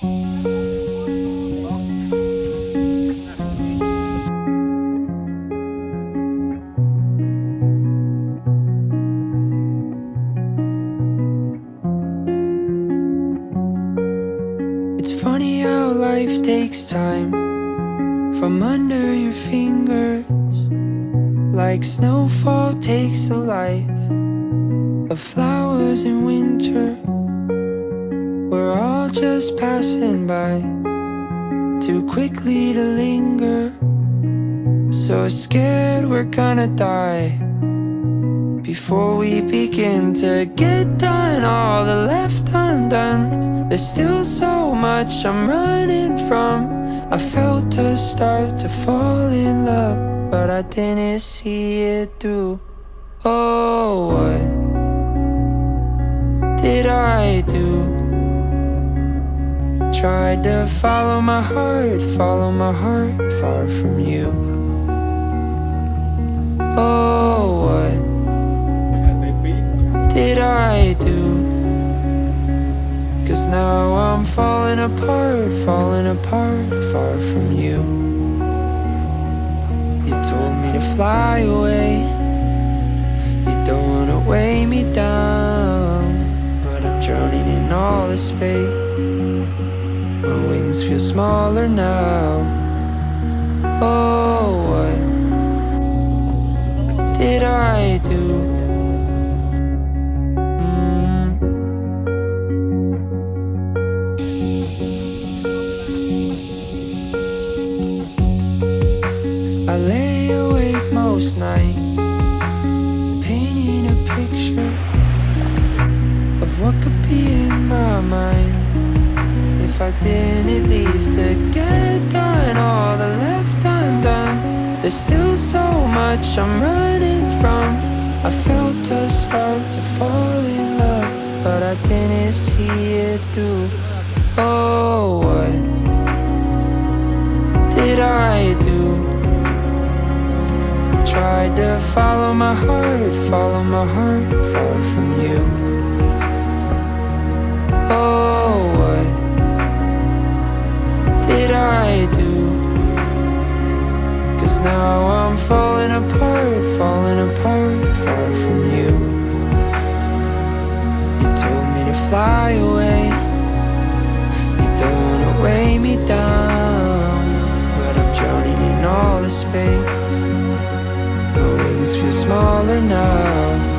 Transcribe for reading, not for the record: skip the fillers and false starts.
It's funny how life takes time from under your fingers, like snowfall takes the life of flowers in winter. We're all just passing by, too quickly to linger, so scared we're gonna die before we begin to get done all the left undone. There's still so much I'm running from. I felt us start to fall in love, but I didn't see it through. Oh, what did I do? Tried to follow my heart far from you. Oh, what did I do? 'Cause now I'm falling apart far from you. You told me to fly away, you don't wanna weigh me down, but I'm drowning in all the space. My wings feel smaller now. Oh, what did I do? I lay awake most nights, painting a picture of what could be in my mind if I didn't leave to get done all the left undone. There's still so much I'm running from. I felt us start to fall in love, but I didn't see it through. Oh, what did I do? Tried to follow my heart far from you. Oh, what did I do? 'Cause now I'm falling apart far from you. You told me to fly away, you don't wanna weigh me down, but I'm drowning in all the space. My wings feel smaller now.